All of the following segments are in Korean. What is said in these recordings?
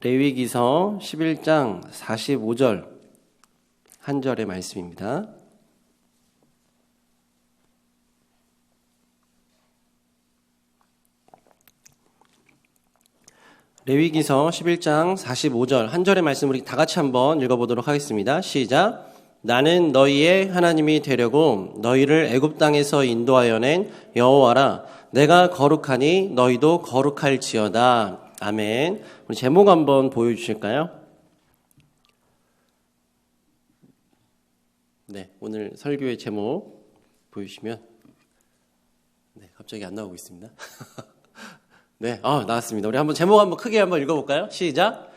레위기서 11장 45절 한 절의 말씀입니다. 레위기서 11장 45절 한 절의 말씀 우리 다 같이 한번 읽어보도록 하겠습니다. 시작. 나는 너희의 하나님이 되려고 너희를 애굽 땅에서 인도하여 낸 여호와라. 내가 거룩하니 너희도 거룩할지어다. 아멘. 우리 제목 한번 보여주실까요? 네, 오늘 설교의 제목 보여주시면 네, 갑자기 안 나오고 있습니다. 네, 나왔습니다. 우리 한번 제목 한번 크게 한번 읽어볼까요? 시작.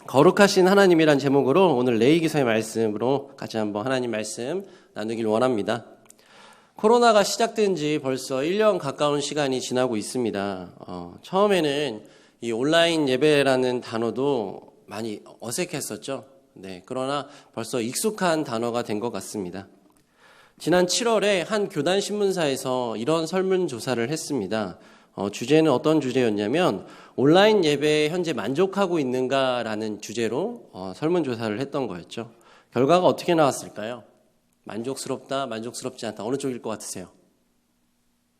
거룩하신 하나님이란 제목으로 오늘 레위기서의 말씀으로 같이 한번 하나님 말씀 나누길 원합니다. 코로나가 시작된 지 벌써 1년 가까운 시간이 지나고 있습니다. 처음에는 이 온라인 예배라는 단어도 많이 어색했었죠. 네, 그러나 벌써 익숙한 단어가 된 것 같습니다. 지난 7월에 한 교단 신문사에서 이런 설문조사를 했습니다. 주제는 어떤 주제였냐면 온라인 예배에 현재 만족하고 있는가라는 주제로 설문조사를 했던 거였죠. 결과가 어떻게 나왔을까요? 만족스럽다, 만족스럽지 않다. 어느 쪽일 것 같으세요?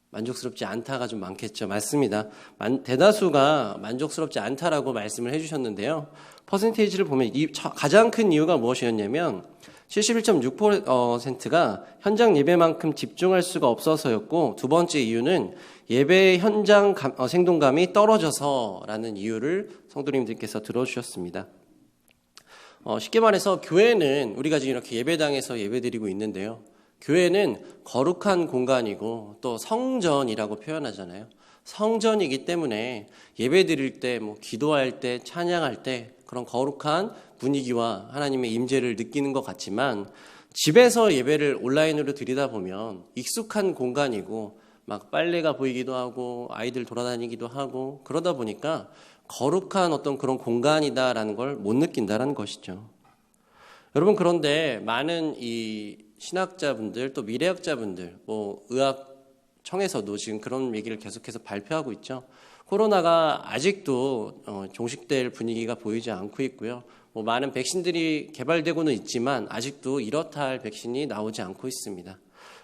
만족스럽지 않다가 좀 많겠죠. 맞습니다. 대다수가 만족스럽지 않다라고 말씀을 해주셨는데요. 퍼센테이지를 보면 가장 큰 이유가 무엇이었냐면 71.6%가 현장 예배만큼 집중할 수가 없어서였고, 두 번째 이유는 예배 현장 생동감이 떨어져서라는 이유를 성도님들께서 들어주셨습니다. 쉽게 말해서 교회는 우리가 지금 이렇게 예배당에서 예배드리고 있는데요. 교회는 거룩한 공간이고 또 성전이라고 표현하잖아요. 성전이기 때문에 예배드릴 때, 기도할 때, 찬양할 때 그런 거룩한 분위기와 하나님의 임재를 느끼는 것 같지만 집에서 예배를 온라인으로 드리다 보면 익숙한 공간이고 막 빨래가 보이기도 하고 아이들 돌아다니기도 하고 그러다 보니까 거룩한 어떤 그런 공간이다라는 걸 못 느낀다라는 것이죠. 여러분, 그런데 많은 이 신학자분들 또 미래학자분들 의학청에서도 지금 그런 얘기를 계속해서 발표하고 있죠. 코로나가 아직도 종식될 분위기가 보이지 않고 있고요. 많은 백신들이 개발되고는 있지만 아직도 이렇다 할 백신이 나오지 않고 있습니다.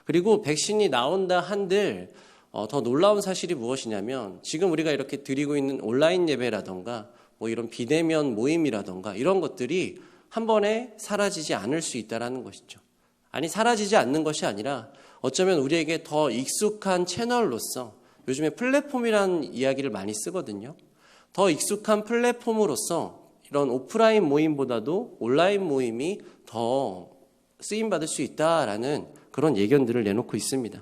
그리고 백신이 나온다 한들 더 놀라운 사실이 무엇이냐면 지금 우리가 이렇게 드리고 있는 온라인 예배라던가 이런 비대면 모임이라던가 이런 것들이 한 번에 사라지지 않을 수 있다는 것이죠. 아니, 사라지지 않는 것이 아니라 어쩌면 우리에게 더 익숙한 채널로서, 요즘에 플랫폼이라는 이야기를 많이 쓰거든요. 더 익숙한 플랫폼으로서 이런 오프라인 모임보다도 온라인 모임이 더 쓰임받을 수 있다라는 그런 예견들을 내놓고 있습니다.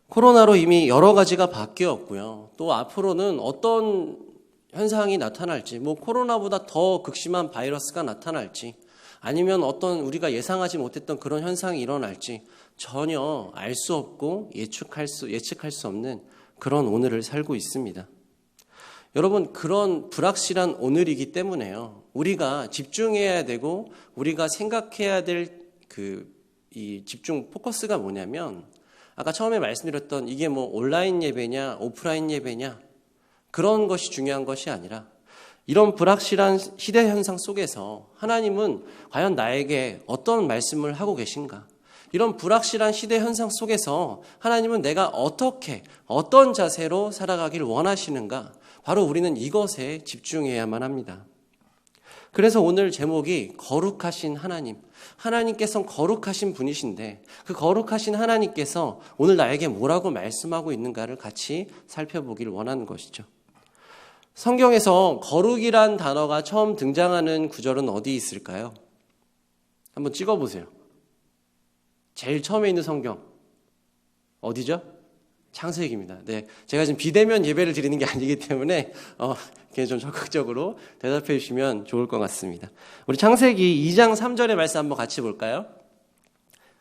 코로나로 이미 여러 가지가 바뀌었고요. 또 앞으로는 어떤 현상이 나타날지, 코로나보다 더 극심한 바이러스가 나타날지, 아니면 어떤 우리가 예상하지 못했던 그런 현상이 일어날지 전혀 알 수 없고 예측할 수 없는 그런 오늘을 살고 있습니다. 여러분, 그런 불확실한 오늘이기 때문에요. 우리가 집중해야 되고 우리가 생각해야 될 이 집중 포커스가 뭐냐면, 아까 처음에 말씀드렸던 이게 온라인 예배냐 오프라인 예배냐 그런 것이 중요한 것이 아니라 이런 불확실한 시대 현상 속에서 하나님은 과연 나에게 어떤 말씀을 하고 계신가? 이런 불확실한 시대 현상 속에서 하나님은 내가 어떤 자세로 살아가기를 원하시는가? 바로 우리는 이것에 집중해야만 합니다. 그래서 오늘 제목이 거룩하신 하나님, 하나님께서는 거룩하신 분이신데 그 거룩하신 하나님께서 오늘 나에게 뭐라고 말씀하고 있는가를 같이 살펴보기를 원하는 것이죠. 성경에서 거룩이란 단어가 처음 등장하는 구절은 어디 있을까요? 한번 찍어보세요. 제일 처음에 있는 성경 어디죠? 창세기입니다. 네, 제가 지금 비대면 예배를 드리는 게 아니기 때문에 좀 적극적으로 대답해 주시면 좋을 것 같습니다. 우리 창세기 2장 3절의 말씀 한번 같이 볼까요?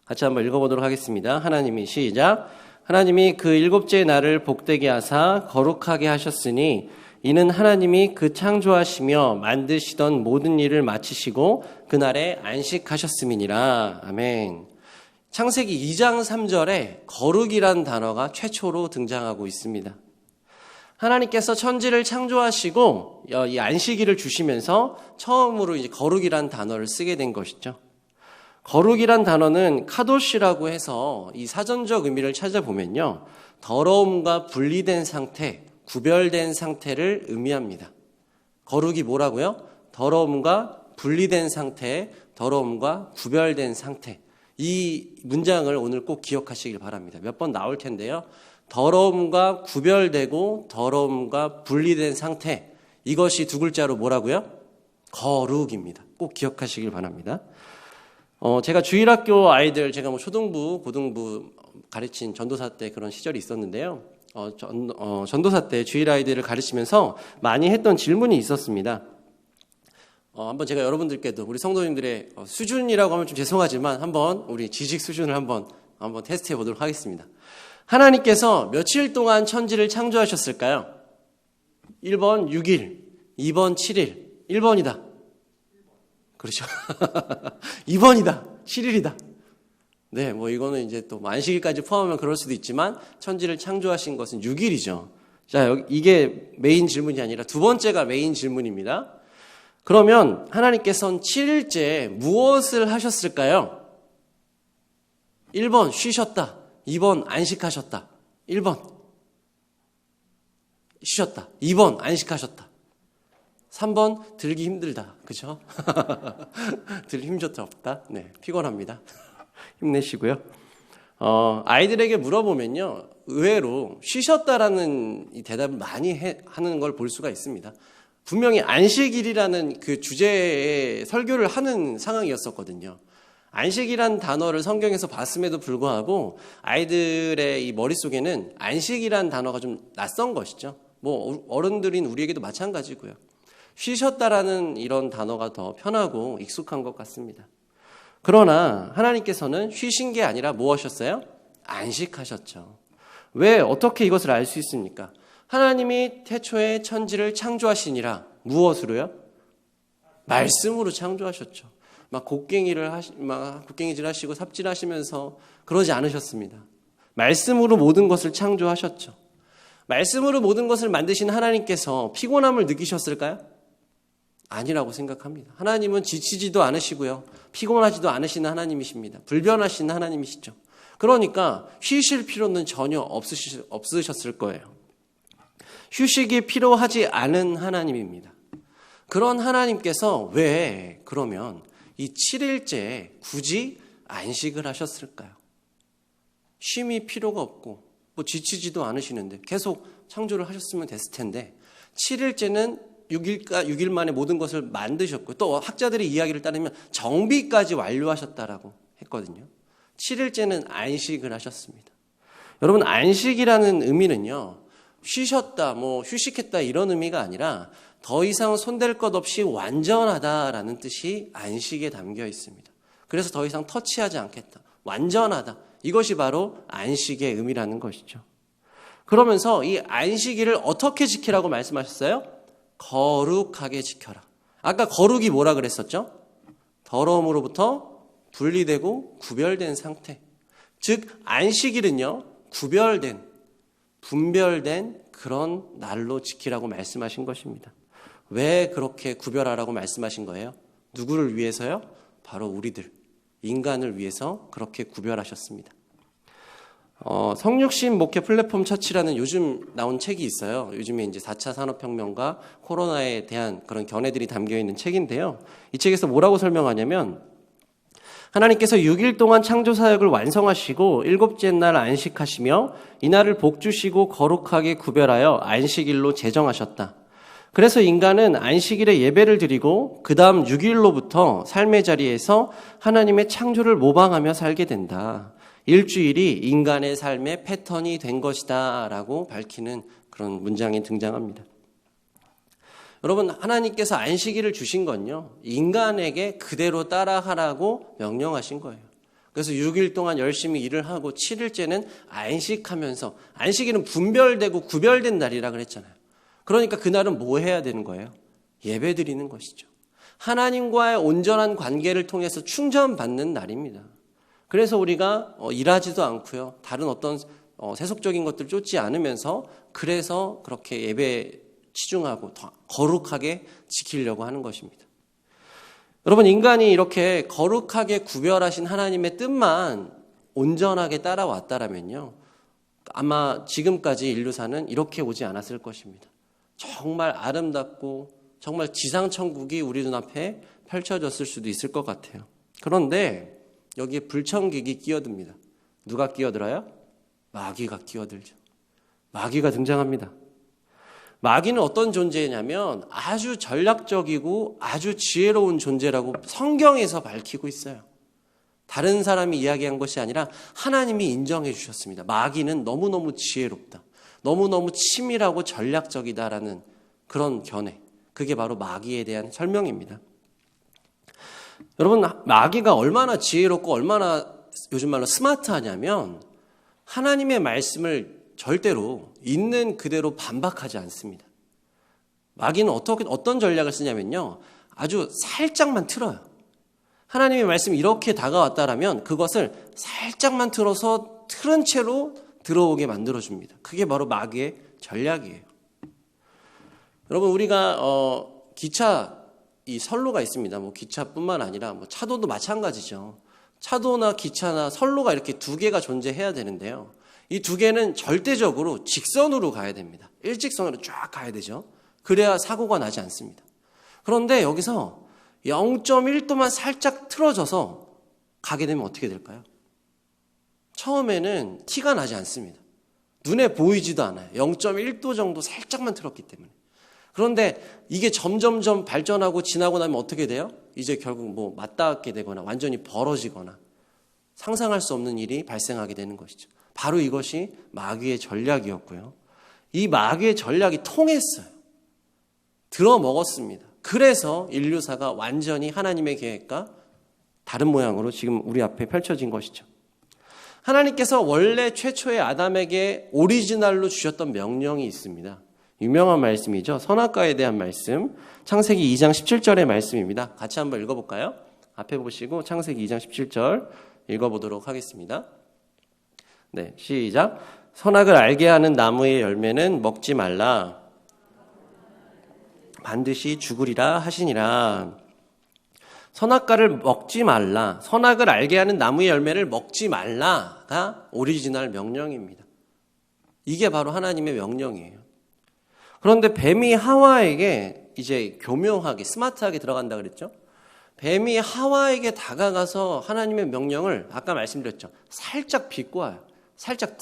같이 한번 읽어보도록 하겠습니다. 하나님이 시작. 하나님이 그 일곱째 날을 복되게 하사 거룩하게 하셨으니 이는 하나님이 그 창조하시며 만드시던 모든 일을 마치시고 그날에 안식하셨음이니라. 아멘. 창세기 2장 3절에 거룩이란 단어가 최초로 등장하고 있습니다. 하나님께서 천지를 창조하시고 이 안식일을 주시면서 처음으로 이제 거룩이란 단어를 쓰게 된 것이죠. 거룩이란 단어는 카도시라고 해서 이 사전적 의미를 찾아보면요, 더러움과 분리된 상태, 구별된 상태를 의미합니다. 거룩이 뭐라고요? 더러움과 분리된 상태, 더러움과 구별된 상태. 이 문장을 오늘 꼭 기억하시길 바랍니다. 몇 번 나올 텐데요. 더러움과 구별되고 더러움과 분리된 상태. 이것이 두 글자로 뭐라고요? 거룩입니다. 꼭 기억하시길 바랍니다. 제가 주일학교 아이들, 제가 초등부, 고등부 가르친 전도사 때 그런 시절이 있었는데요. 전도사 때 주일 아이들을 가르치면서 많이 했던 질문이 있었습니다. 한번 제가 여러분들께도 우리 성도님들의 수준이라고 하면 좀 죄송하지만 한번 우리 지식 수준을 한번 테스트해 보도록 하겠습니다. 하나님께서 며칠 동안 천지를 창조하셨을까요? 1번 6일, 2번 7일, 1번이다. 그렇죠. 2번이다. 7일이다. 네, 이거는 이제 또 안식일까지 포함하면 그럴 수도 있지만 천지를 창조하신 것은 6일이죠. 자, 이게 메인 질문이 아니라 두 번째가 메인 질문입니다. 그러면 하나님께서는 7일째 무엇을 하셨을까요? 1번 쉬셨다. 2번 안식하셨다. 1번 쉬셨다. 2번 안식하셨다. 3번 들기 힘들다. 그죠? 들기 힘좋다 없다. 네, 피곤합니다. 힘내시고요. 아이들에게 물어보면요, 의외로 쉬셨다라는 이 대답을 많이 하는 걸 볼 수가 있습니다. 분명히 안식일이라는 그 주제의 설교를 하는 상황이었었거든요. 안식이란 단어를 성경에서 봤음에도 불구하고 아이들의 이 머릿속에는 안식이란 단어가 좀 낯선 것이죠. 어른들인 우리에게도 마찬가지고요. 쉬셨다라는 이런 단어가 더 편하고 익숙한 것 같습니다. 그러나 하나님께서는 쉬신 게 아니라 뭐 하셨어요? 안식하셨죠. 왜 어떻게 이것을 알 수 있습니까? 하나님이 태초에 천지를 창조하시니라. 무엇으로요? 말씀으로 창조하셨죠. 곡괭이질 하시고 삽질하시면서 그러지 않으셨습니다. 말씀으로 모든 것을 창조하셨죠. 말씀으로 모든 것을 만드신 하나님께서 피곤함을 느끼셨을까요? 아니라고 생각합니다. 하나님은 지치지도 않으시고요, 피곤하지도 않으시는 하나님이십니다. 불변하신 하나님이시죠. 그러니까 쉬실 필요는 전혀 없으셨을 거예요. 휴식이 필요하지 않은 하나님입니다. 그런 하나님께서 왜 그러면 이 7일째 굳이 안식을 하셨을까요? 쉼이 필요가 없고 지치지도 않으시는데 계속 창조를 하셨으면 됐을 텐데 7일째는 6일 만에 모든 것을 만드셨고, 또 학자들의 이야기를 따르면 정비까지 완료하셨다라고 했거든요. 7일째는 안식을 하셨습니다. 여러분, 안식이라는 의미는요, 쉬셨다, 휴식했다 이런 의미가 아니라 더 이상 손댈 것 없이 완전하다라는 뜻이 안식에 담겨 있습니다. 그래서 더 이상 터치하지 않겠다, 완전하다, 이것이 바로 안식의 의미라는 것이죠. 그러면서 이 안식일을 어떻게 지키라고 말씀하셨어요? 거룩하게 지켜라. 아까 거룩이 뭐라 그랬었죠? 더러움으로부터 분리되고 구별된 상태. 즉 안식일은요, 구별된, 분별된 그런 날로 지키라고 말씀하신 것입니다. 왜 그렇게 구별하라고 말씀하신 거예요? 누구를 위해서요? 바로 우리들, 인간을 위해서 그렇게 구별하셨습니다. 성육신 목회 플랫폼 처치라는 요즘 나온 책이 있어요. 요즘에 이제 4차 산업혁명과 코로나에 대한 그런 견해들이 담겨 있는 책인데요. 이 책에서 뭐라고 설명하냐면, 하나님께서 6일 동안 창조 사역을 완성하시고 7째 날 안식하시며 이날을 복주시고 거룩하게 구별하여 안식일로 제정하셨다. 그래서 인간은 안식일에 예배를 드리고 그 다음 6일로부터 삶의 자리에서 하나님의 창조를 모방하며 살게 된다. 일주일이 인간의 삶의 패턴이 된 것이다 라고 밝히는 그런 문장이 등장합니다. 여러분, 하나님께서 안식일을 주신 건요, 인간에게 그대로 따라하라고 명령하신 거예요. 그래서 6일 동안 열심히 일을 하고 7일째는 안식하면서, 안식일은 분별되고 구별된 날이라 그랬잖아요. 그러니까 그날은 뭐 해야 되는 거예요? 예배 드리는 것이죠. 하나님과의 온전한 관계를 통해서 충전받는 날입니다. 그래서 우리가 일하지도 않고요, 다른 어떤 세속적인 것들 쫓지 않으면서 그래서 그렇게 예배에 치중하고 더 거룩하게 지키려고 하는 것입니다. 여러분, 인간이 이렇게 거룩하게 구별하신 하나님의 뜻만 온전하게 따라왔다라면요, 아마 지금까지 인류사는 이렇게 오지 않았을 것입니다. 정말 아름답고 정말 지상천국이 우리 눈앞에 펼쳐졌을 수도 있을 것 같아요. 그런데 여기에 불청객이 끼어듭니다. 누가 끼어들어요? 마귀가 끼어들죠. 마귀가 등장합니다. 마귀는 어떤 존재냐면 아주 전략적이고 아주 지혜로운 존재라고 성경에서 밝히고 있어요. 다른 사람이 이야기한 것이 아니라 하나님이 인정해 주셨습니다. 마귀는 너무너무 지혜롭다. 너무너무 치밀하고 전략적이다라는 그런 견해. 그게 바로 마귀에 대한 설명입니다. 여러분, 마귀가 얼마나 지혜롭고 얼마나 요즘 말로 스마트하냐면 하나님의 말씀을 절대로 있는 그대로 반박하지 않습니다. 마귀는 어떤 전략을 쓰냐면요, 아주 살짝만 틀어요. 하나님의 말씀이 이렇게 다가왔다라면 그것을 살짝만 틀어서 틀은 채로 들어오게 만들어줍니다. 그게 바로 마귀의 전략이에요. 여러분, 우리가 기차 이 선로가 있습니다. 뭐 기차뿐만 아니라 뭐 차도도 마찬가지죠. 차도나 기차나 선로가 이렇게 두 개가 존재해야 되는데요. 이 두 개는 절대적으로 직선으로 가야 됩니다. 일직선으로 쫙 가야 되죠. 그래야 사고가 나지 않습니다. 그런데 여기서 0.1도만 살짝 틀어져서 가게 되면 어떻게 될까요? 처음에는 티가 나지 않습니다. 눈에 보이지도 않아요. 0.1도 정도 살짝만 틀었기 때문에. 그런데 이게 점점점 발전하고 지나고 나면 어떻게 돼요? 이제 결국 뭐 맞닿게 되거나 완전히 벌어지거나 상상할 수 없는 일이 발생하게 되는 것이죠. 바로 이것이 마귀의 전략이었고요. 이 마귀의 전략이 통했어요. 들어먹었습니다. 그래서 인류사가 완전히 하나님의 계획과 다른 모양으로 지금 우리 앞에 펼쳐진 것이죠. 하나님께서 원래 최초의 아담에게 오리지널로 주셨던 명령이 있습니다. 유명한 말씀이죠. 선악과에 대한 말씀, 창세기 2장 17절의 말씀입니다. 같이 한번 읽어볼까요? 앞에 보시고 창세기 2장 17절 읽어보도록 하겠습니다. 네, 시작. 선악을 알게 하는 나무의 열매는 먹지 말라. 반드시 죽으리라 하시니라. 선악과를 먹지 말라. 선악을 알게 하는 나무의 열매를 먹지 말라가 오리지널 명령입니다. 이게 바로 하나님의 명령이에요. 그런데 뱀이 하와에게 이제 교묘하게 스마트하게 들어간다 그랬죠. 뱀이 하와에게 다가가서 하나님의 명령을 아까 말씀드렸죠. 살짝 비꼬아요. 살짝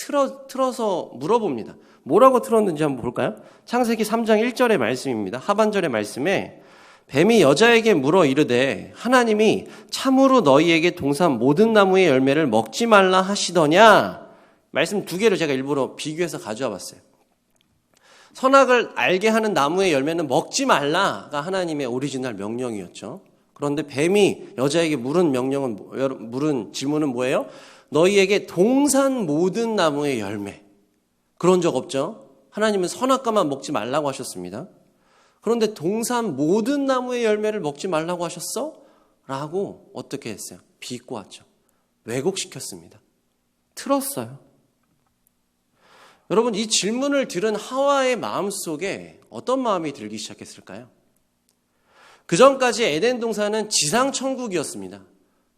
틀어서 물어봅니다. 뭐라고 틀었는지 한번 볼까요? 창세기 3장 1절의 말씀입니다. 하반절의 말씀에 뱀이 여자에게 물어 이르되 하나님이 참으로 너희에게 동산 모든 나무의 열매를 먹지 말라 하시더냐. 말씀 두 개를 제가 일부러 비교해서 가져와 봤어요. 선악을 알게 하는 나무의 열매는 먹지 말라가 하나님의 오리지널 명령이었죠. 그런데 뱀이 여자에게 물은 질문은 뭐예요? 너희에게 동산 모든 나무의 열매. 그런 적 없죠? 하나님은 선악과만 먹지 말라고 하셨습니다. 그런데 동산 모든 나무의 열매를 먹지 말라고 하셨어? 라고 어떻게 했어요? 비꼬았죠. 왜곡시켰습니다. 틀었어요. 여러분, 이 질문을 들은 하와의 마음속에 어떤 마음이 들기 시작했을까요? 그전까지 에덴 동산은 지상천국이었습니다.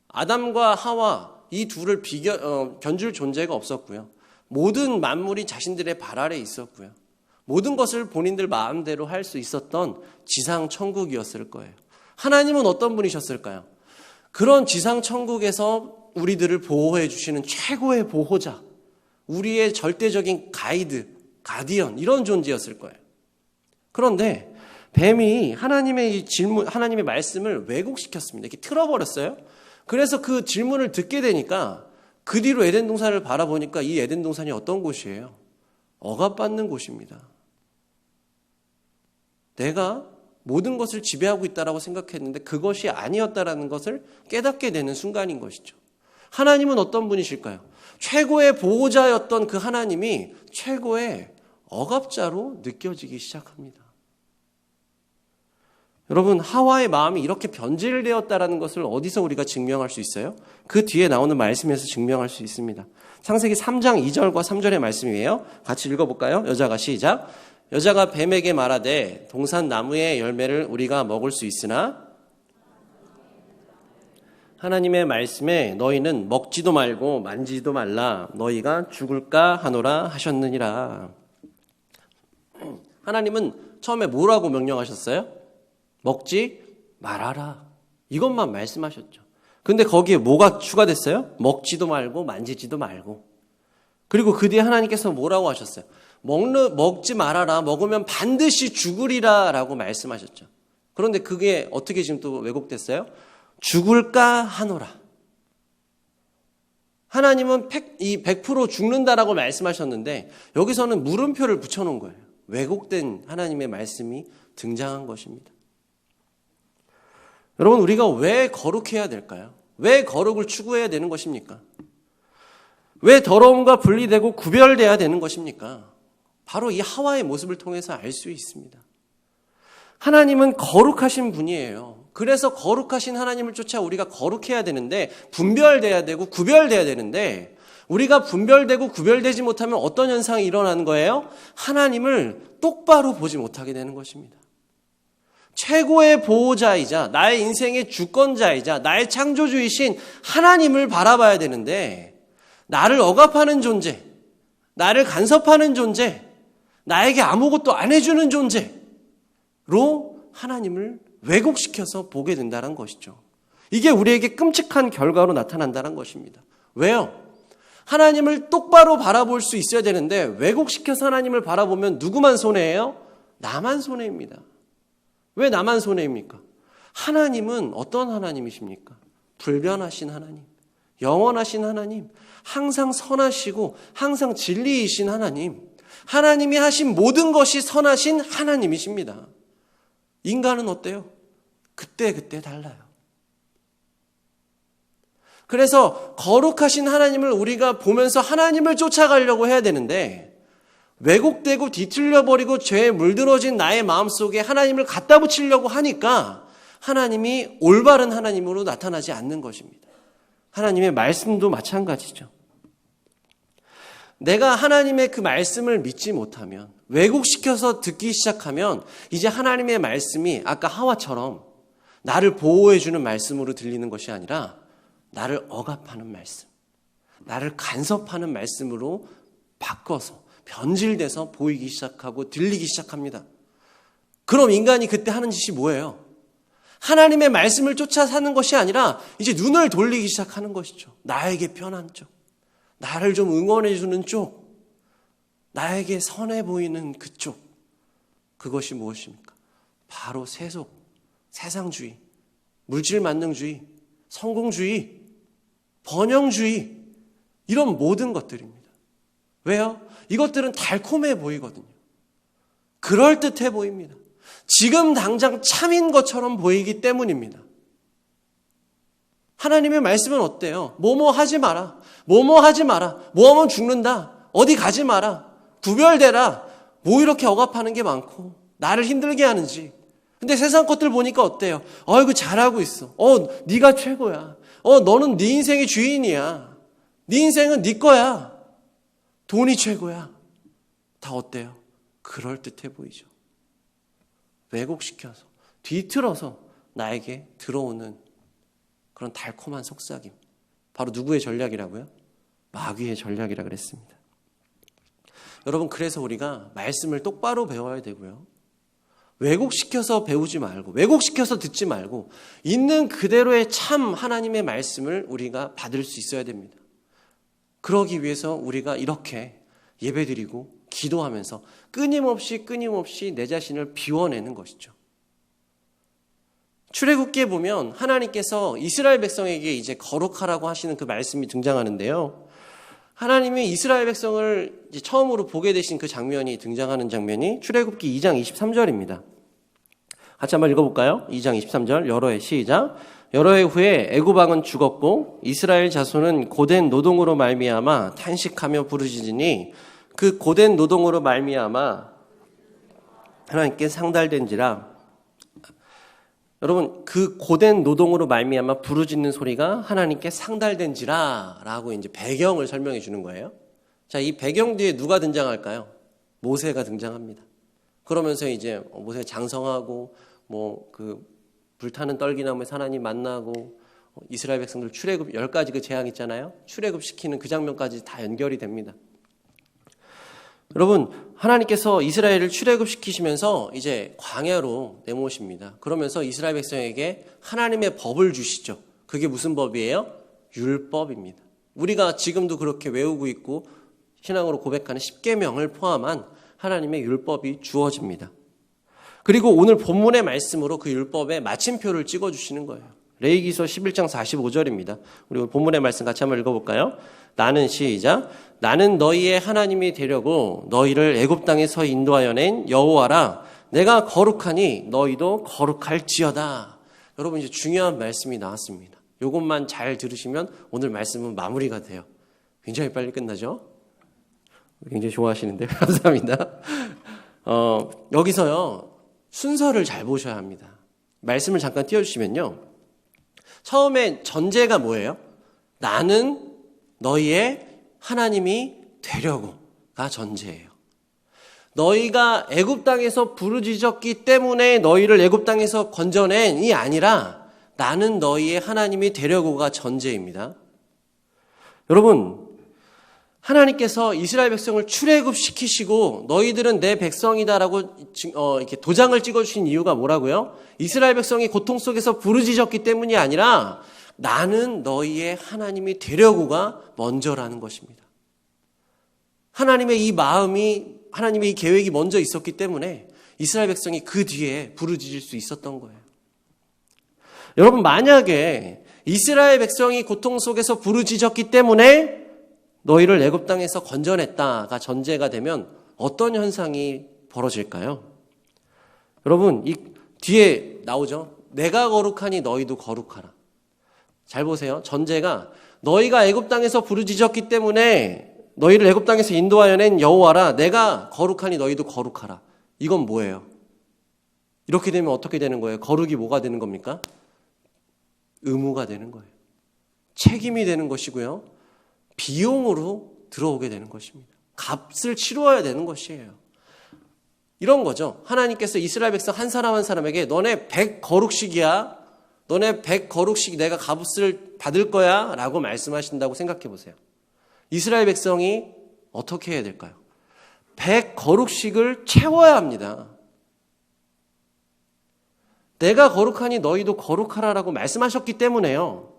아담과 하와 이 둘을 견줄 존재가 없었고요. 모든 만물이 자신들의 발 아래에 있었고요. 모든 것을 본인들 마음대로 할 수 있었던 지상천국이었을 거예요. 하나님은 어떤 분이셨을까요? 그런 지상천국에서 우리들을 보호해 주시는 최고의 보호자, 우리의 절대적인 가이드, 가디언, 이런 존재였을 거예요. 그런데 뱀이 하나님의 하나님의 말씀을 왜곡시켰습니다. 이렇게 틀어버렸어요. 그래서 그 질문을 듣게 되니까 그 뒤로 에덴 동산을 바라보니까 이 에덴 동산이 어떤 곳이에요? 억압받는 곳입니다. 내가 모든 것을 지배하고 있다라고 생각했는데 그것이 아니었다라는 것을 깨닫게 되는 순간인 것이죠. 하나님은 어떤 분이실까요? 최고의 보호자였던 그 하나님이 최고의 억압자로 느껴지기 시작합니다. 여러분, 하와의 마음이 이렇게 변질되었다라는 것을 어디서 우리가 증명할 수 있어요? 그 뒤에 나오는 말씀에서 증명할 수 있습니다. 창세기 3장 2절과 3절의 말씀이에요. 같이 읽어볼까요? 여자가 시작. 여자가 뱀에게 말하되 동산 나무의 열매를 우리가 먹을 수 있으나 하나님의 말씀에 너희는 먹지도 말고 만지지도 말라 너희가 죽을까 하노라 하셨느니라. 하나님은 처음에 뭐라고 명령하셨어요? 먹지 말아라. 이것만 말씀하셨죠. 근데 거기에 뭐가 추가됐어요? 먹지도 말고 만지지도 말고. 그리고 그 뒤에 하나님께서 뭐라고 하셨어요? 먹지 말아라. 먹으면 반드시 죽으리라 라고 말씀하셨죠. 그런데 그게 어떻게 지금 또 왜곡됐어요? 죽을까 하노라. 하나님은 100% 죽는다라고 말씀하셨는데 여기서는 물음표를 붙여놓은 거예요. 왜곡된 하나님의 말씀이 등장한 것입니다. 여러분, 우리가 왜 거룩해야 될까요? 왜 거룩을 추구해야 되는 것입니까? 왜 더러움과 분리되고 구별돼야 되는 것입니까? 바로 이 하와의 모습을 통해서 알 수 있습니다. 하나님은 거룩하신 분이에요. 그래서 거룩하신 하나님을 쫓아 우리가 거룩해야 되는데 분별돼야 되고 구별돼야 되는데 우리가 분별되고 구별되지 못하면 어떤 현상이 일어나는 거예요? 하나님을 똑바로 보지 못하게 되는 것입니다. 최고의 보호자이자 나의 인생의 주권자이자 나의 창조주이신 하나님을 바라봐야 되는데 나를 억압하는 존재, 나를 간섭하는 존재, 나에게 아무것도 안 해주는 존재로 하나님을 왜곡시켜서 보게 된다는 것이죠. 이게 우리에게 끔찍한 결과로 나타난다는 것입니다. 왜요? 하나님을 똑바로 바라볼 수 있어야 되는데 왜곡시켜서 하나님을 바라보면 누구만 손해예요? 나만 손해입니다. 왜 나만 손해입니까? 하나님은 어떤 하나님이십니까? 불변하신 하나님, 영원하신 하나님, 항상 선하시고 항상 진리이신 하나님, 하나님이 하신 모든 것이 선하신 하나님이십니다. 인간은 어때요? 그때 달라요. 그래서 거룩하신 하나님을 우리가 보면서 하나님을 쫓아가려고 해야 되는데 왜곡되고 뒤틀려버리고 죄에 물들어진 나의 마음속에 하나님을 갖다 붙이려고 하니까 하나님이 올바른 하나님으로 나타나지 않는 것입니다. 하나님의 말씀도 마찬가지죠. 내가 하나님의 그 말씀을 믿지 못하면 왜곡시켜서 듣기 시작하면 이제 하나님의 말씀이 아까 하와처럼 나를 보호해주는 말씀으로 들리는 것이 아니라 나를 억압하는 말씀, 나를 간섭하는 말씀으로 바꿔서 변질돼서 보이기 시작하고 들리기 시작합니다. 그럼 인간이 그때 하는 짓이 뭐예요? 하나님의 말씀을 쫓아 사는 것이 아니라 이제 눈을 돌리기 시작하는 것이죠. 나에게 편한 쪽, 나를 좀 응원해 주는 쪽, 나에게 선해 보이는 그쪽. 그것이 무엇입니까? 바로 세속, 세상주의, 물질만능주의, 성공주의, 번영주의, 이런 모든 것들입니다. 왜요? 이것들은 달콤해 보이거든요. 그럴듯해 보입니다. 지금 당장 참인 것처럼 보이기 때문입니다. 하나님의 말씀은 어때요? 뭐뭐 하지 마라. 뭐뭐 하지 마라. 뭐하면 죽는다. 어디 가지 마라. 구별되라. 뭐 이렇게 억압하는 게 많고 나를 힘들게 하는지. 근데 세상 것들 보니까 어때요? 어이구 잘하고 있어. 네가 최고야. 너는 네 인생의 주인이야. 네 인생은 네 거야. 돈이 최고야. 다 어때요? 그럴듯해 보이죠. 왜곡시켜서 뒤틀어서 나에게 들어오는 그런 달콤한 속삭임. 바로 누구의 전략이라고요? 마귀의 전략이라 그랬습니다. 여러분, 그래서 우리가 말씀을 똑바로 배워야 되고요. 왜곡시켜서 배우지 말고 왜곡시켜서 듣지 말고 있는 그대로의 참 하나님의 말씀을 우리가 받을 수 있어야 됩니다. 그러기 위해서 우리가 이렇게 예배드리고 기도하면서 끊임없이 내 자신을 비워내는 것이죠. 출애굽기에 보면 하나님께서 이스라엘 백성에게 이제 거룩하라고 하시는 그 말씀이 등장하는데요. 하나님이 이스라엘 백성을 이제 처음으로 보게 되신 그 장면이 등장하는 장면이 출애굽기 2장 23절입니다. 같이 한번 읽어볼까요? 2장 23절 여러 해 시작. 여러 해 후에 애굽 왕은 죽었고 이스라엘 자손은 고된 노동으로 말미암아 탄식하며 부르짖으니 그 고된 노동으로 말미암아 하나님께 상달된지라. 여러분, 그 고된 노동으로 말미암아 부르짖는 소리가 하나님께 상달된지라라고 이제 배경을 설명해 주는 거예요. 자, 이 배경 뒤에 누가 등장할까요? 모세가 등장합니다. 그러면서 이제 모세가 장성하고 그 불타는 떨기나무에서 하나님 만나고 이스라엘 백성들 출애굽 10가지 그 재앙 있잖아요. 출애굽 시키는 그 장면까지 다 연결이 됩니다. 여러분, 하나님께서 이스라엘을 출애굽시키시면서 이제 광야로 내모십니다. 그러면서 이스라엘 백성에게 하나님의 법을 주시죠. 그게 무슨 법이에요? 율법입니다. 우리가 지금도 그렇게 외우고 있고 신앙으로 고백하는 십계명을 포함한 하나님의 율법이 주어집니다. 그리고 오늘 본문의 말씀으로 그 율법에 마침표를 찍어주시는 거예요. 레위기서 11장 45절입니다. 우리 본문의 말씀 같이 한번 읽어볼까요? 나는 시작. 나는 너희의 하나님이 되려고 너희를 애굽 땅에서 인도하여 낸 여호와라. 내가 거룩하니 너희도 거룩할지어다. 여러분, 이제 중요한 말씀이 나왔습니다. 이것만 잘 들으시면 오늘 말씀은 마무리가 돼요. 굉장히 빨리 끝나죠? 굉장히 좋아하시는데 감사합니다. 여기서요 순서를 잘 보셔야 합니다. 말씀을 잠깐 띄워주시면요. 처음에 전제가 뭐예요? 나는 너희의 하나님이 되려고가 전제예요. 너희가 애굽 땅에서 부르짖었기 때문에 너희를 애굽 땅에서 건져낸이 아니라 나는 너희의 하나님이 되려고가 전제입니다. 여러분, 하나님께서 이스라엘 백성을 출애굽시키시고 너희들은 내 백성이다라고 이렇게 도장을 찍어주신 이유가 뭐라고요? 이스라엘 백성이 고통 속에서 부르짖었기 때문이 아니라 나는 너희의 하나님이 되려고가 먼저라는 것입니다. 하나님의 이 마음이, 하나님의 이 계획이 먼저 있었기 때문에 이스라엘 백성이 그 뒤에 부르짖을 수 있었던 거예요. 여러분, 만약에 이스라엘 백성이 고통 속에서 부르짖었기 때문에 너희를 애굽 땅에서 건져냈다가 전제가 되면 어떤 현상이 벌어질까요? 여러분, 이 뒤에 나오죠. 내가 거룩하니 너희도 거룩하라. 잘 보세요. 전제가 너희가 애굽 땅에서 부르짖었기 때문에 너희를 애굽 땅에서 인도하여 낸 여호와라. 내가 거룩하니 너희도 거룩하라. 이건 뭐예요? 이렇게 되면 어떻게 되는 거예요? 거룩이 뭐가 되는 겁니까? 의무가 되는 거예요. 책임이 되는 것이고요. 비용으로 들어오게 되는 것입니다. 값을 치루어야 되는 것이에요. 이런 거죠. 하나님께서 이스라엘 백성 한 사람 한 사람에게 너네 100거룩씩이야. 너네 100거룩씩 내가 값을 받을 거야 라고 말씀하신다고 생각해 보세요. 이스라엘 백성이 어떻게 해야 될까요? 100거룩씩을 채워야 합니다. 내가 거룩하니 너희도 거룩하라라고 말씀하셨기 때문에요.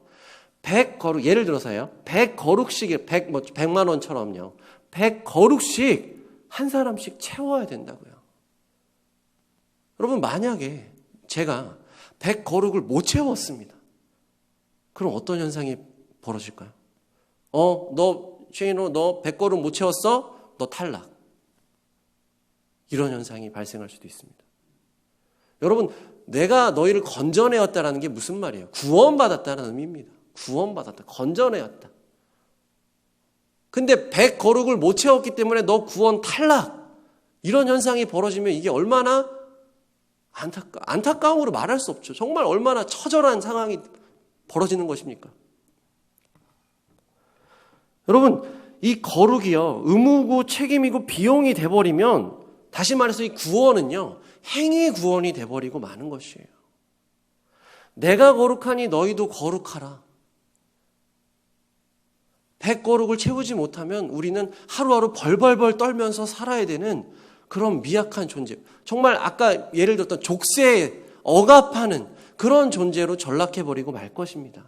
100거룩, 예를 들어서요. 100거룩씩, 100만 원처럼요. 100거룩씩 한 사람씩 채워야 된다고요. 여러분, 만약에 제가 100거룩을 못 채웠습니다. 그럼 어떤 현상이 벌어질까요? 쉐인호, 너 100거룩 못 채웠어? 너 탈락. 이런 현상이 발생할 수도 있습니다. 여러분, 내가 너희를 건져내었다라는 게 무슨 말이에요? 구원받았다는 의미입니다. 구원받았다. 건져내었다. 근데 100거룩을 못 채웠기 때문에 너 구원 탈락. 이런 현상이 벌어지면 이게 얼마나 안타까움으로 말할 수 없죠. 정말 얼마나 처절한 상황이 벌어지는 것입니까? 여러분, 이 거룩이요, 의무고 책임이고 비용이 돼버리면, 다시 말해서 이 구원은요, 행위 구원이 돼버리고 마는 것이에요. 내가 거룩하니 너희도 거룩하라. 100거룩을 채우지 못하면 우리는 하루하루 벌벌벌 떨면서 살아야 되는 그런 미약한 존재. 정말 아까 예를 들었던 족쇄에 억압하는 그런 존재로 전락해버리고 말 것입니다.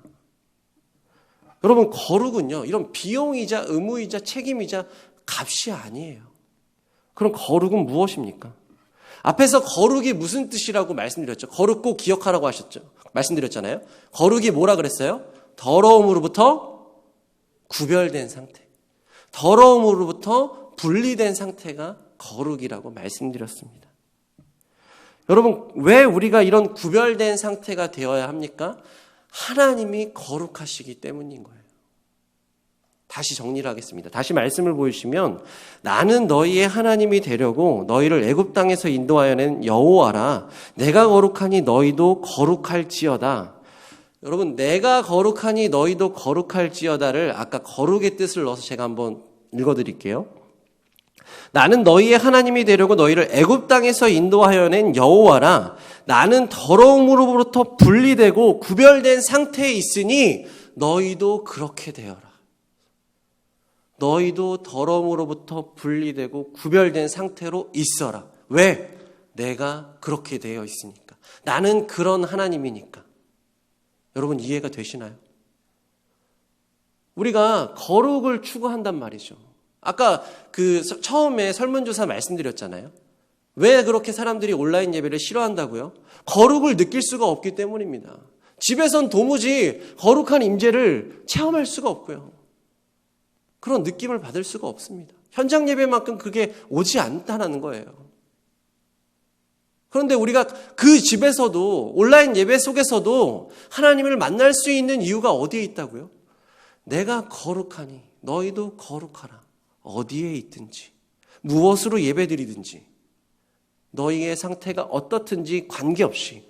여러분, 거룩은요, 이런 비용이자 의무이자 책임이자 값이 아니에요. 그럼 거룩은 무엇입니까? 앞에서 거룩이 무슨 뜻이라고 말씀드렸죠? 거룩 꼭 기억하라고 말씀드렸잖아요. 거룩이 뭐라 그랬어요? 더러움으로부터 구별된 상태. 더러움으로부터 분리된 상태가 거룩이라고 말씀드렸습니다. 여러분, 왜 우리가 이런 구별된 상태가 되어야 합니까? 하나님이 거룩하시기 때문인 거예요. 다시 정리를 하겠습니다. 다시 말씀을 보여주시면 나는 너희의 하나님이 되려고 너희를 애굽 땅에서 인도하여 낸 여호와라. 내가 거룩하니 너희도 거룩할지어다. 여러분, 내가 거룩하니 너희도 거룩할지어다를 아까 거룩의 뜻을 넣어서 제가 한번 읽어드릴게요. 나는 너희의 하나님이 되려고 너희를 애굽 땅에서 인도하여 낸 여호와라. 나는 더러움으로부터 분리되고 구별된 상태에 있으니 너희도 그렇게 되어라. 너희도 더러움으로부터 분리되고 구별된 상태로 있어라. 왜? 내가 그렇게 되어 있으니까. 나는 그런 하나님이니까. 여러분 이해가 되시나요? 우리가 거룩을 추구한단 말이죠. 아까 처음에 설문조사 말씀드렸잖아요. 왜 그렇게 사람들이 온라인 예배를 싫어한다고요? 거룩을 느낄 수가 없기 때문입니다. 집에선 도무지 거룩한 임재를 체험할 수가 없고요. 그런 느낌을 받을 수가 없습니다. 현장 예배만큼 그게 오지 않다는 거예요. 그런데 우리가 그 집에서도 온라인 예배 속에서도 하나님을 만날 수 있는 이유가 어디에 있다고요? 내가 거룩하니 너희도 거룩하라. 어디에 있든지 무엇으로 예배드리든지 너희의 상태가 어떻든지 관계없이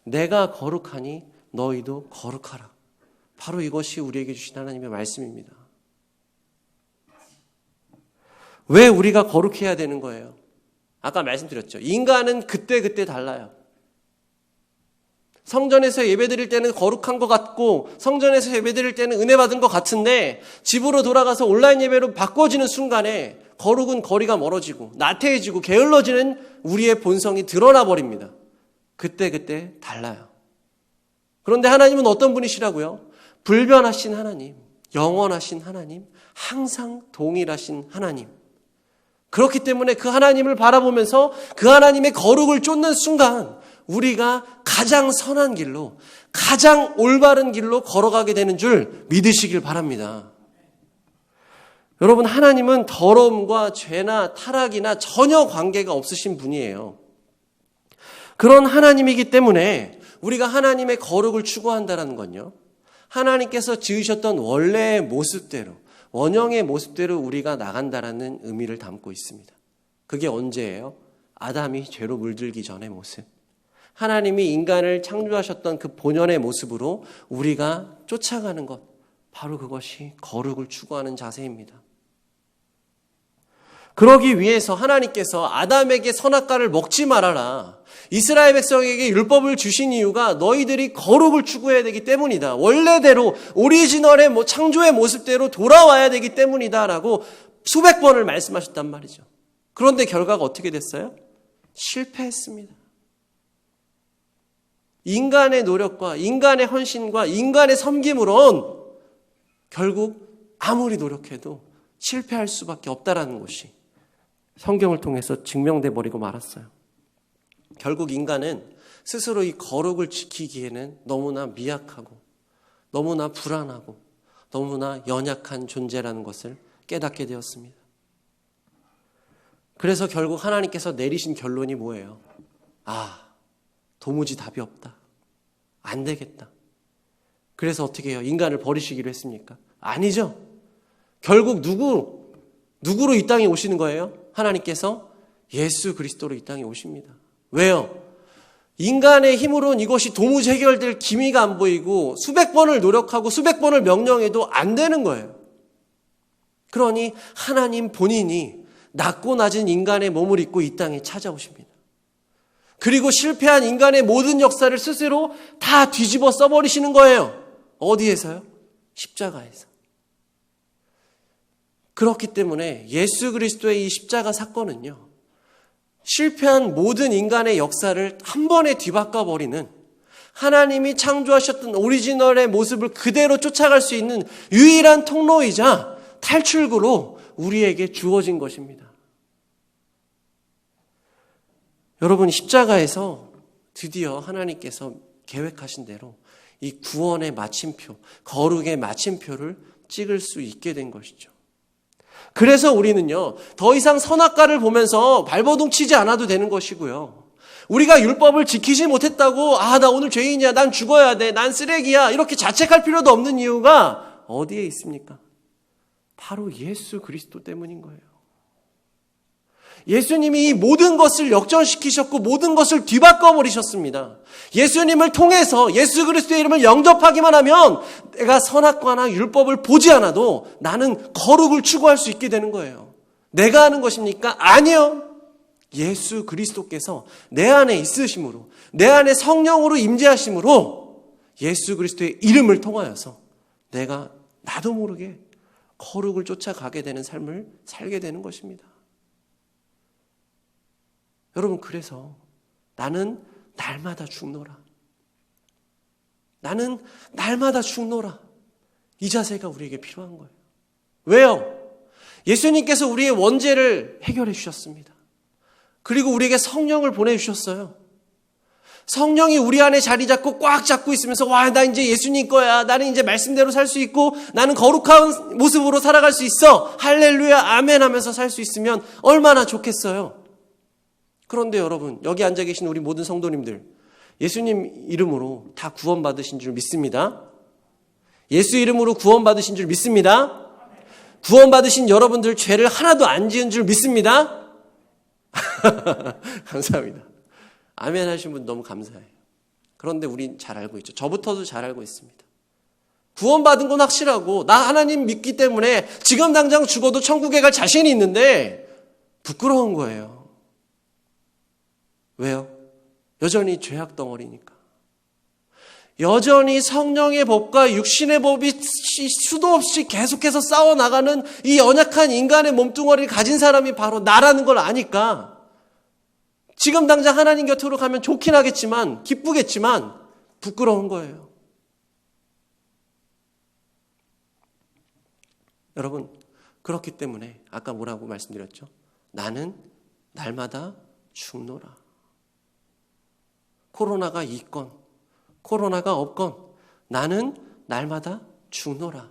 내가 거룩하니 너희도 거룩하라. 바로 이것이 우리에게 주신 하나님의 말씀입니다. 왜 우리가 거룩해야 되는 거예요? 아까 말씀드렸죠. 인간은 그때그때 달라요. 성전에서 예배드릴 때는 거룩한 것 같고 성전에서 예배드릴 때는 은혜 받은 것 같은데 집으로 돌아가서 온라인 예배로 바꿔지는 순간에 거룩은 거리가 멀어지고 나태해지고 게을러지는 우리의 본성이 드러나 버립니다. 그때그때 달라요. 그런데 하나님은 어떤 분이시라고요? 불변하신 하나님, 영원하신 하나님, 항상 동일하신 하나님. 그렇기 때문에 그 하나님을 바라보면서 그 하나님의 거룩을 쫓는 순간 우리가 가장 선한 길로, 가장 올바른 길로 걸어가게 되는 줄 믿으시길 바랍니다. 여러분, 하나님은 더러움과 죄나 타락이나 전혀 관계가 없으신 분이에요. 그런 하나님이기 때문에 우리가 하나님의 거룩을 추구한다는 건요, 하나님께서 지으셨던 원래의 모습대로, 원형의 모습대로 우리가 나간다라는 의미를 담고 있습니다. 그게 언제예요? 아담이 죄로 물들기 전의 모습. 하나님이 인간을 창조하셨던 그 본연의 모습으로 우리가 쫓아가는 것, 바로 그것이 거룩을 추구하는 자세입니다. 그러기 위해서 하나님께서 아담에게 선악과를 먹지 말아라. 이스라엘 백성에게 율법을 주신 이유가 너희들이 거룩을 추구해야 되기 때문이다. 원래대로 오리지널의 창조의 모습대로 돌아와야 되기 때문이다라고 수백 번을 말씀하셨단 말이죠. 그런데 결과가 어떻게 됐어요? 실패했습니다. 인간의 노력과 인간의 헌신과 인간의 섬김으론 결국 아무리 노력해도 실패할 수밖에 없다라는 것이 성경을 통해서 증명돼 버리고 말았어요. 결국 인간은 스스로 이 거룩을 지키기에는 너무나 미약하고 너무나 불안하고 너무나 연약한 존재라는 것을 깨닫게 되었습니다. 그래서 결국 하나님께서 내리신 결론이 뭐예요? 도무지 답이 없다. 안 되겠다. 그래서 어떻게 해요? 인간을 버리시기로 했습니까? 아니죠. 결국 누구로 이 땅에 오시는 거예요? 하나님께서 예수 그리스도로 이 땅에 오십니다. 왜요? 인간의 힘으로는 이것이 도무지 해결될 기미가 안 보이고 수백 번을 노력하고 수백 번을 명령해도 안 되는 거예요. 그러니 하나님 본인이 낮고 낮은 인간의 몸을 입고 이 땅에 찾아오십니다. 그리고 실패한 인간의 모든 역사를 스스로 다 뒤집어 써버리시는 거예요. 어디에서요? 십자가에서. 그렇기 때문에 예수 그리스도의 이 십자가 사건은요, 실패한 모든 인간의 역사를 한 번에 뒤바꿔버리는, 하나님이 창조하셨던 오리지널의 모습을 그대로 쫓아갈 수 있는 유일한 통로이자 탈출구로 우리에게 주어진 것입니다. 여러분, 십자가에서 드디어 하나님께서 계획하신 대로 이 구원의 마침표, 거룩의 마침표를 찍을 수 있게 된 것이죠. 그래서 우리는요, 더 이상 선악과를 보면서 발버둥 치지 않아도 되는 것이고요. 우리가 율법을 지키지 못했다고 나 오늘 죄인이야, 난 죽어야 돼, 난 쓰레기야, 이렇게 자책할 필요도 없는 이유가 어디에 있습니까? 바로 예수 그리스도 때문인 거예요. 예수님이 이 모든 것을 역전시키셨고 모든 것을 뒤바꿔 버리셨습니다. 예수님을 통해서 예수 그리스도의 이름을 영접하기만 하면 내가 선악과나 율법을 보지 않아도 나는 거룩을 추구할 수 있게 되는 거예요. 내가 하는 것입니까? 아니요. 예수 그리스도께서 내 안에 있으심으로, 내 안에 성령으로 임재하심으로 예수 그리스도의 이름을 통하여서 내가 나도 모르게 거룩을 쫓아가게 되는 삶을 살게 되는 것입니다. 여러분, 그래서 나는 날마다 죽노라. 나는 날마다 죽노라. 이 자세가 우리에게 필요한 거예요. 왜요? 예수님께서 우리의 원죄를 해결해 주셨습니다. 그리고 우리에게 성령을 보내주셨어요. 성령이 우리 안에 자리 잡고 꽉 잡고 있으면서 와, 나 이제 예수님 거야. 나는 이제 말씀대로 살 수 있고 나는 거룩한 모습으로 살아갈 수 있어. 할렐루야 아멘 하면서 살 수 있으면 얼마나 좋겠어요. 그런데 여러분, 여기 앉아 계신 우리 모든 성도님들, 예수님 이름으로 다 구원받으신 줄 믿습니다. 예수 이름으로 구원받으신 줄 믿습니다. 구원받으신 여러분들 죄를 하나도 안 지은 줄 믿습니다. 감사합니다. 아멘 하신 분 너무 감사해요. 그런데 우린 잘 알고 있죠. 저부터도 잘 알고 있습니다. 구원받은 건 확실하고 나 하나님 믿기 때문에 지금 당장 죽어도 천국에 갈 자신이 있는데 부끄러운 거예요. 왜요? 여전히 죄악 덩어리니까. 여전히 성령의 법과 육신의 법이 수도 없이 계속해서 싸워나가는 이 연약한 인간의 몸뚱어리를 가진 사람이 바로 나라는 걸 아니까 지금 당장 하나님 곁으로 가면 좋긴 하겠지만, 기쁘겠지만 부끄러운 거예요. 여러분, 그렇기 때문에 아까 뭐라고 말씀드렸죠? 나는 날마다 죽노라. 코로나가 있건 코로나가 없건 나는 날마다 죽노라.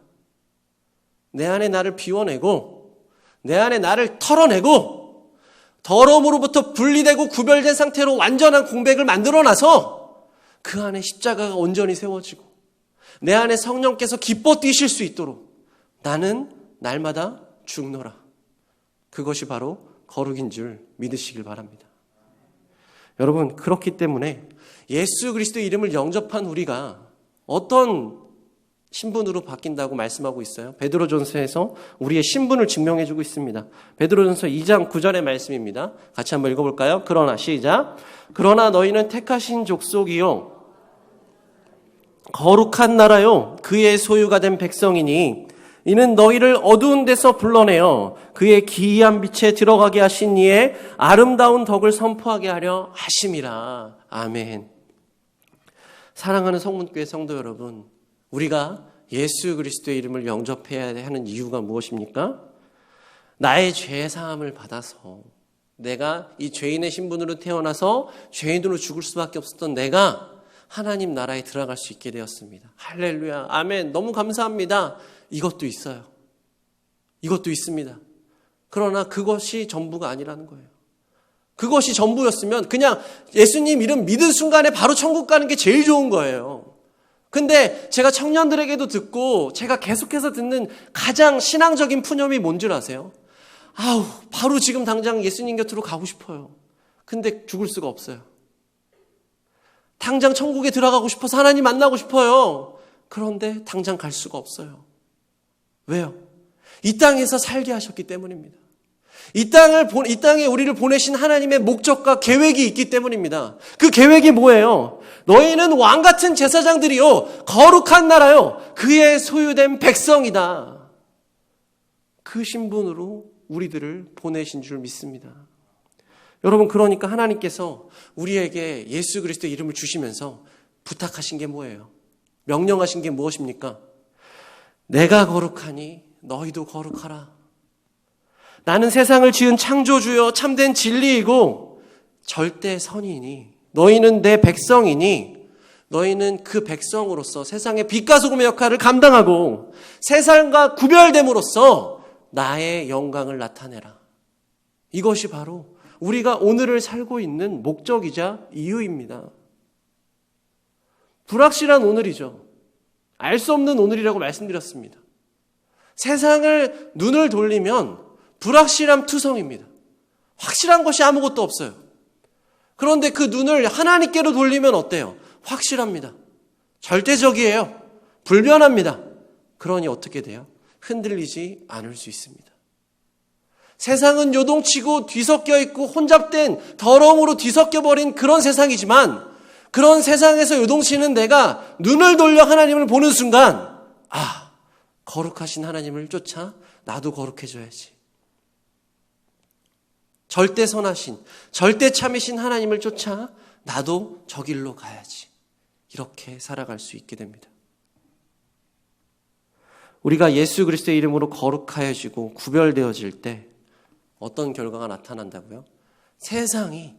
내 안에 나를 비워내고 내 안에 나를 털어내고 더러움으로부터 분리되고 구별된 상태로 완전한 공백을 만들어놔서 그 안에 십자가가 온전히 세워지고 내 안에 성령께서 기뻐 뛰실 수 있도록 나는 날마다 죽노라. 그것이 바로 거룩인 줄 믿으시길 바랍니다. 여러분, 그렇기 때문에 예수 그리스도의 이름을 영접한 우리가 어떤 신분으로 바뀐다고 말씀하고 있어요. 베드로전서에서 우리의 신분을 증명해주고 있습니다. 베드로전서 2장 9절의 말씀입니다. 같이 한번 읽어볼까요? 그러나 시작. 그러나 너희는 택하신 족속이요 거룩한 나라요 그의 소유가 된 백성이니 이는 너희를 어두운 데서 불러내어 그의 기이한 빛에 들어가게 하신 이의 아름다운 덕을 선포하게 하려 하심이라. 아멘. 사랑하는 성문교회 성도 여러분, 우리가 예수 그리스도의 이름을 영접해야 하는 이유가 무엇입니까? 나의 죄 사함을 받아서 내가 이 죄인의 신분으로 태어나서 죄인으로 죽을 수밖에 없었던 내가 하나님 나라에 들어갈 수 있게 되었습니다. 할렐루야, 아멘. 너무 감사합니다. 이것도 있어요. 이것도 있습니다. 그러나 그것이 전부가 아니라는 거예요. 그것이 전부였으면 그냥 예수님 이름 믿은 순간에 바로 천국 가는 게 제일 좋은 거예요. 근데 제가 청년들에게도 듣고 제가 계속해서 듣는 가장 신앙적인 푸념이 뭔 줄 아세요? 아우, 바로 지금 당장 예수님 곁으로 가고 싶어요. 근데 죽을 수가 없어요. 당장 천국에 들어가고 싶어서 하나님 만나고 싶어요. 그런데 당장 갈 수가 없어요. 왜요? 이 땅에서 살게 하셨기 때문입니다. 이 땅에 우리를 보내신 하나님의 목적과 계획이 있기 때문입니다. 그 계획이 뭐예요? 너희는 왕 같은 제사장들이요 거룩한 나라요 그의 소유된 백성이다. 그 신분으로 우리들을 보내신 줄 믿습니다. 여러분, 그러니까 하나님께서 우리에게 예수 그리스도의 이름을 주시면서 부탁하신 게 뭐예요? 명령하신 게 무엇입니까? 내가 거룩하니 너희도 거룩하라. 나는 세상을 지은 창조주여 참된 진리이고 절대 선이니 너희는 내 백성이니 너희는 그 백성으로서 세상의 빛과 소금의 역할을 감당하고 세상과 구별됨으로써 나의 영광을 나타내라. 이것이 바로 우리가 오늘을 살고 있는 목적이자 이유입니다. 불확실한 오늘이죠. 알 수 없는 오늘이라고 말씀드렸습니다. 세상을 눈을 돌리면 불확실함 투성입니다. 확실한 것이 아무것도 없어요. 그런데 그 눈을 하나님께로 돌리면 어때요? 확실합니다. 절대적이에요. 불변합니다. 그러니 어떻게 돼요? 흔들리지 않을 수 있습니다. 세상은 요동치고 뒤섞여 있고 혼잡된 더러움으로 뒤섞여 버린 그런 세상이지만, 그런 세상에서 요동치는 내가 눈을 돌려 하나님을 보는 순간, 거룩하신 하나님을 쫓아 나도 거룩해져야지. 절대 선하신, 절대 참이신 하나님을 쫓아 나도 저 길로 가야지. 이렇게 살아갈 수 있게 됩니다. 우리가 예수 그리스도의 이름으로 거룩하여지고 구별되어질 때 어떤 결과가 나타난다고요? 세상이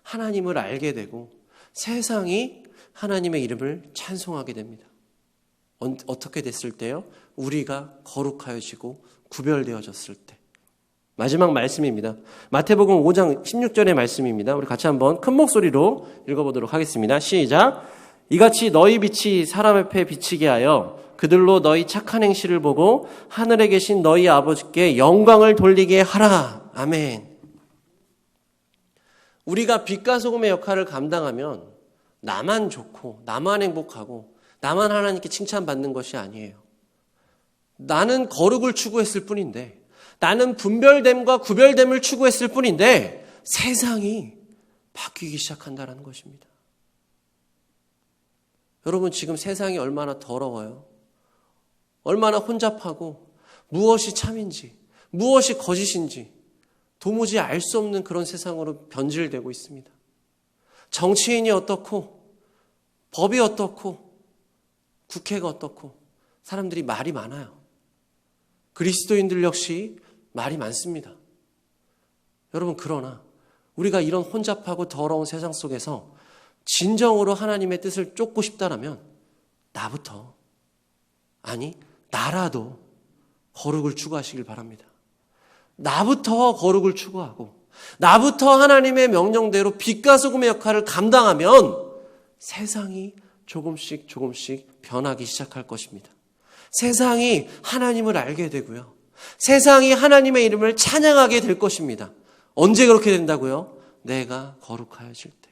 하나님을 알게 되고 세상이 하나님의 이름을 찬송하게 됩니다. 어떻게 됐을 때요? 우리가 거룩하여지고 구별되어졌을 때. 마지막 말씀입니다. 마태복음 5장 16절의 말씀입니다. 우리 같이 한번 큰 목소리로 읽어보도록 하겠습니다. 시작. 이같이 너희 빛이 사람 앞에 비치게 하여 그들로 너희 착한 행실을 보고 하늘에 계신 너희 아버지께 영광을 돌리게 하라. 아멘. 우리가 빛과 소금의 역할을 감당하면 나만 좋고 나만 행복하고 나만 하나님께 칭찬받는 것이 아니에요. 나는 거룩을 추구했을 뿐인데, 나는 분별됨과 구별됨을 추구했을 뿐인데 세상이 바뀌기 시작한다는 것입니다. 여러분, 지금 세상이 얼마나 더러워요. 얼마나 혼잡하고 무엇이 참인지 무엇이 거짓인지 도무지 알 수 없는 그런 세상으로 변질되고 있습니다. 정치인이 어떻고 법이 어떻고 국회가 어떻고 사람들이 말이 많아요. 그리스도인들 역시 말이 많습니다. 여러분, 그러나 우리가 이런 혼잡하고 더러운 세상 속에서 진정으로 하나님의 뜻을 쫓고 싶다라면 나부터, 아니 나라도 거룩을 추구하시길 바랍니다. 나부터 거룩을 추구하고 나부터 하나님의 명령대로 빛과 소금의 역할을 감당하면 세상이 조금씩 변하기 시작할 것입니다. 세상이 하나님을 알게 되고요. 세상이 하나님의 이름을 찬양하게 될 것입니다. 언제 그렇게 된다고요? 내가 거룩하여질 때.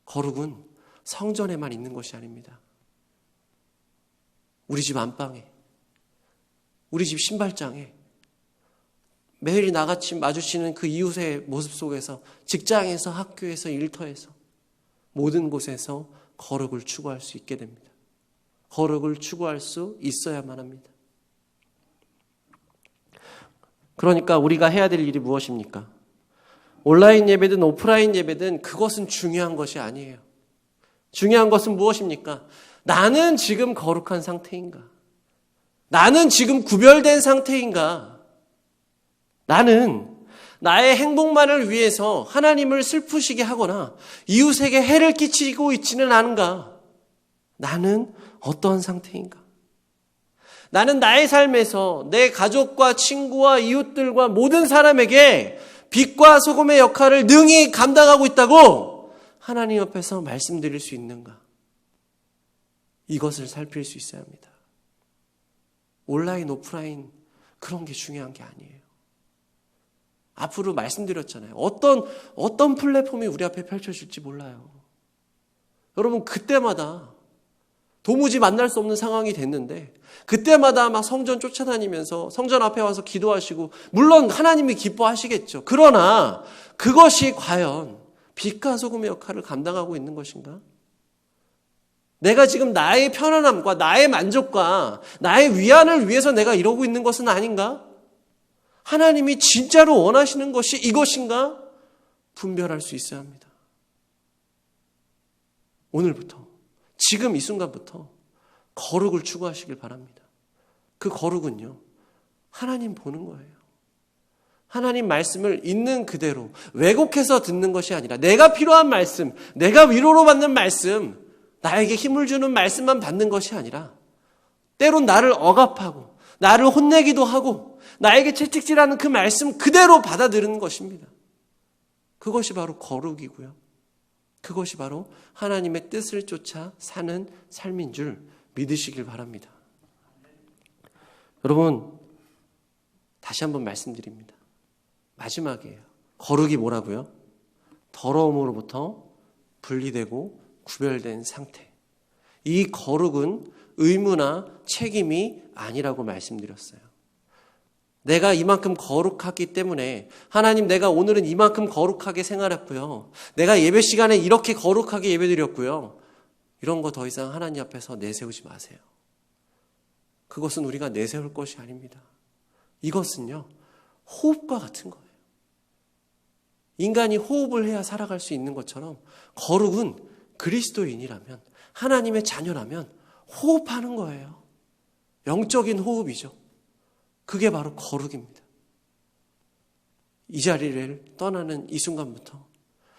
거룩은 성전에만 있는 것이 아닙니다. 우리 집 안방에, 우리 집 신발장에, 매일 나같이 마주치는 그 이웃의 모습 속에서, 직장에서, 학교에서, 일터에서, 모든 곳에서 거룩을 추구할 수 있게 됩니다. 거룩을 추구할 수 있어야만 합니다. 그러니까 우리가 해야 될 일이 무엇입니까? 온라인 예배든 오프라인 예배든 그것은 중요한 것이 아니에요. 중요한 것은 무엇입니까? 나는 지금 거룩한 상태인가? 나는 지금 구별된 상태인가? 나는 나의 행복만을 위해서 하나님을 슬프시게 하거나 이웃에게 해를 끼치고 있지는 않은가? 나는 어떠한 상태인가? 나는 나의 삶에서 내 가족과 친구와 이웃들과 모든 사람에게 빛과 소금의 역할을 능히 감당하고 있다고 하나님 앞에서 말씀드릴 수 있는가? 이것을 살필 수 있어야 합니다. 온라인, 오프라인 그런 게 중요한 게 아니에요. 앞으로 말씀드렸잖아요. 어떤 플랫폼이 우리 앞에 펼쳐질지 몰라요. 여러분, 그때마다 도무지 만날 수 없는 상황이 됐는데 그때마다 막 성전 쫓아다니면서 성전 앞에 와서 기도하시고, 물론 하나님이 기뻐하시겠죠. 그러나 그것이 과연 빛과 소금의 역할을 감당하고 있는 것인가? 내가 지금 나의 편안함과 나의 만족과 나의 위안을 위해서 내가 이러고 있는 것은 아닌가? 하나님이 진짜로 원하시는 것이 이것인가? 분별할 수 있어야 합니다. 오늘부터, 지금 이 순간부터 거룩을 추구하시길 바랍니다. 그 거룩은요, 하나님 보는 거예요. 하나님 말씀을 있는 그대로 왜곡해서 듣는 것이 아니라 내가 필요한 말씀, 내가 위로로 받는 말씀, 나에게 힘을 주는 말씀만 받는 것이 아니라 때론 나를 억압하고 나를 혼내기도 하고 나에게 채찍질하는 그 말씀 그대로 받아들이는 것입니다. 그것이 바로 거룩이고요. 그것이 바로 하나님의 뜻을 쫓아 사는 삶인 줄 믿으시길 바랍니다. 여러분, 다시 한번 말씀드립니다. 마지막이에요. 거룩이 뭐라고요? 더러움으로부터 분리되고 구별된 상태. 이 거룩은 의무나 책임이 아니라고 말씀드렸어요. 내가 이만큼 거룩하기 때문에 하나님, 내가 오늘은 이만큼 거룩하게 생활했고요. 내가 예배 시간에 이렇게 거룩하게 예배드렸고요. 이런 거 더 이상 하나님 앞에서 내세우지 마세요. 그것은 우리가 내세울 것이 아닙니다. 이것은요, 호흡과 같은 거예요. 인간이 호흡을 해야 살아갈 수 있는 것처럼 거룩은 그리스도인이라면, 하나님의 자녀라면 호흡하는 거예요. 영적인 호흡이죠. 그게 바로 거룩입니다. 이 자리를 떠나는 이 순간부터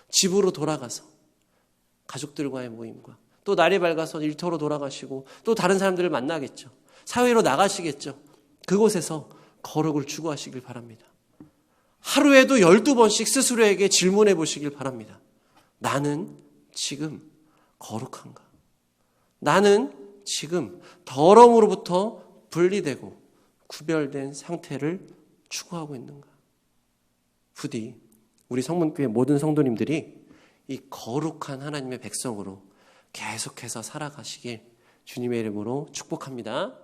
집으로 돌아가서 가족들과의 모임과 또 날이 밝아서 일터로 돌아가시고 또 다른 사람들을 만나겠죠. 사회로 나가시겠죠. 그곳에서 거룩을 추구하시길 바랍니다. 하루에도 12번씩 스스로에게 질문해 보시길 바랍니다. 나는 지금 거룩한가? 나는 지금 더러움으로부터 분리되고 구별된 상태를 추구하고 있는가? 부디 우리 성문교회 모든 성도님들이 이 거룩한 하나님의 백성으로 계속해서 살아가시길 주님의 이름으로 축복합니다.